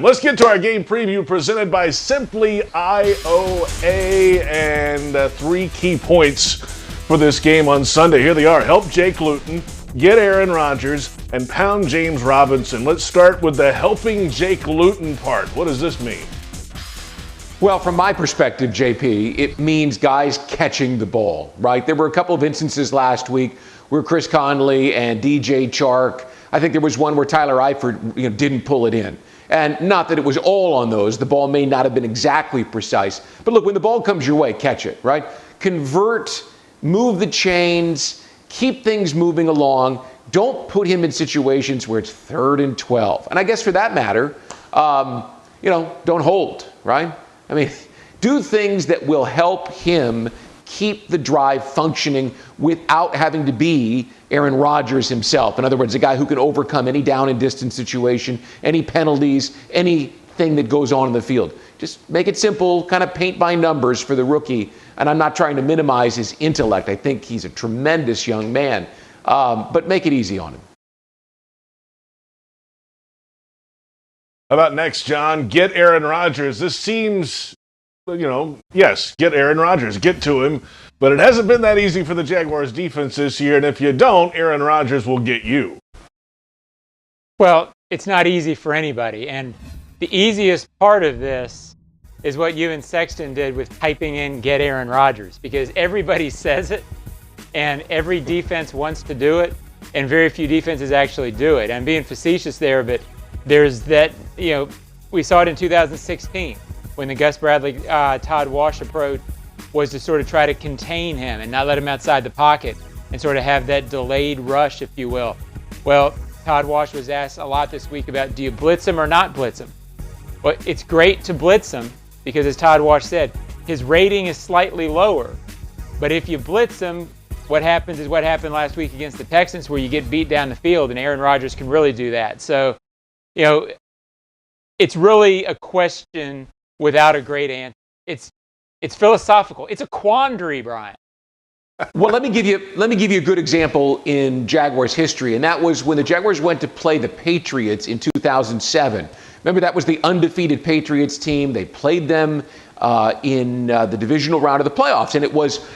Let's get to our game preview presented by Simply IOA and 3 key points for this game on Sunday. Here they are. Help Jake Luton, get Aaron Rodgers, and pound James Robinson. Let's start with the helping Jake Luton part. What does this mean? Well, from my perspective, JP, it means guys catching the ball, right? There were a couple of instances last week where Chris Conley and DJ Chark, I think there was one where Tyler Eifert didn't pull it in. And not that it was all on those. The ball may not have been exactly precise. But look, when the ball comes your way, catch it, right? Convert, move the chains, keep things moving along. Don't put him in situations where it's 3rd and 12. And I guess for that matter, don't hold, right? I mean, do things that will help him keep the drive functioning without having to be Aaron Rodgers himself. In other words, a guy who can overcome any down and distance situation, any penalties, anything that goes on in the field. Just make it simple, kind of paint by numbers for the rookie. And I'm not trying to minimize his intellect. I think he's a tremendous young man, but make it easy on him. How about next, John? Get Aaron Rodgers. This seems, yes, get Aaron Rodgers. Get to him. But it hasn't been that easy for the Jaguars defense this year. And if you don't, Aaron Rodgers will get you. Well, it's not easy for anybody. And the easiest part of this is what you and Sexton did with typing in get Aaron Rodgers. Because everybody says it, and every defense wants to do it, and very few defenses actually do it. I'm being facetious there, but there's that, we saw it in 2016 when the Gus Bradley, Todd Wash approach was to sort of try to contain him and not let him outside the pocket and sort of have that delayed rush, if you will. Well, Todd Wash was asked a lot this week about, do you blitz him or not blitz him? Well, it's great to blitz him because, as Todd Wash said, his rating is slightly lower. But if you blitz him, what happens is what happened last week against the Texans, where you get beat down the field, and Aaron Rodgers can really do that. So, it's really a question without a great answer. It's philosophical. It's a quandary, Brian. Well, let me give you a good example in Jaguars history, and that was when the Jaguars went to play the Patriots in 2007. Remember, that was the undefeated Patriots team. They played them in the divisional round of the playoffs, and it was,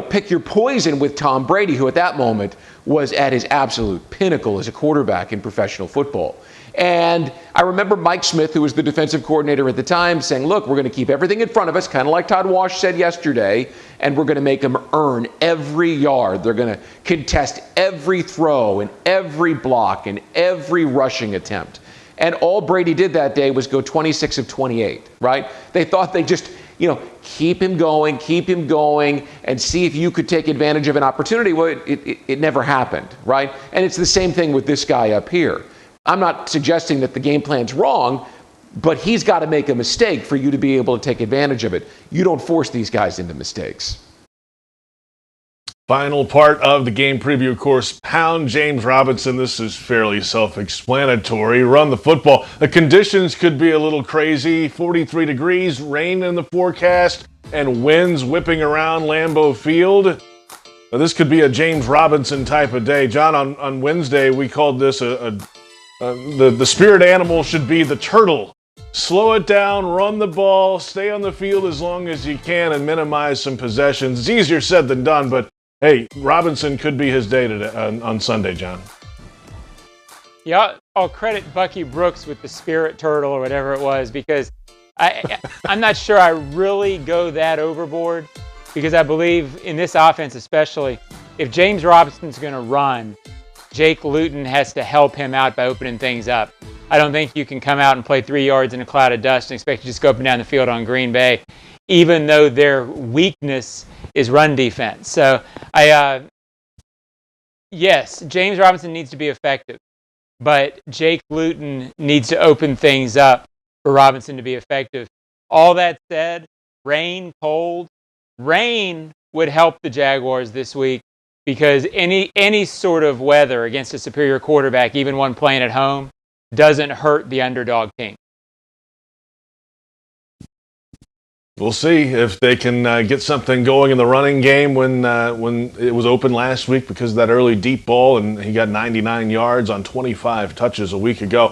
pick your poison with Tom Brady, who at that moment was at his absolute pinnacle as a quarterback in professional football. And I remember Mike Smith, who was the defensive coordinator at the time, saying, look, we're going to keep everything in front of us, kind of like Todd Wash said yesterday, and we're going to make them earn every yard. They're going to contest every throw and every block and every rushing attempt. And all Brady did that day was go 26 of 28, right? They thought they just, keep him going, and see if you could take advantage of an opportunity. Well, it never happened, right? And it's the same thing with this guy up here. I'm not suggesting that the game plan's wrong, but he's got to make a mistake for you to be able to take advantage of it. You don't force these guys into mistakes. Final part of the game preview, of course, pound James Robinson. This is fairly self-explanatory. Run the football. The conditions could be a little crazy. 43 degrees, rain in the forecast, and winds whipping around Lambeau Field. Now, this could be a James Robinson type of day. John, on Wednesday, we called this the spirit animal should be the turtle. Slow it down, run the ball, stay on the field as long as you can, and minimize some possessions. It's easier said than done, but hey, Robinson could be his day today, on Sunday, John. Yeah, I'll credit Bucky Brooks with the spirit turtle or whatever it was, because I'm not sure I really go that overboard, because I believe in this offense especially, if James Robinson's going to run, Jake Luton has to help him out by opening things up. I don't think you can come out and play 3 yards in a cloud of dust and expect to just go up and down the field on Green Bay, even though their weakness is run defense. So, yes, James Robinson needs to be effective, but Jake Luton needs to open things up for Robinson to be effective. All that said, rain, cold, rain would help the Jaguars this week, because any sort of weather against a superior quarterback, even one playing at home, doesn't hurt the underdog team. We'll see if they can get something going in the running game when it was open last week because of that early deep ball, and he got 99 yards on 25 touches a week ago.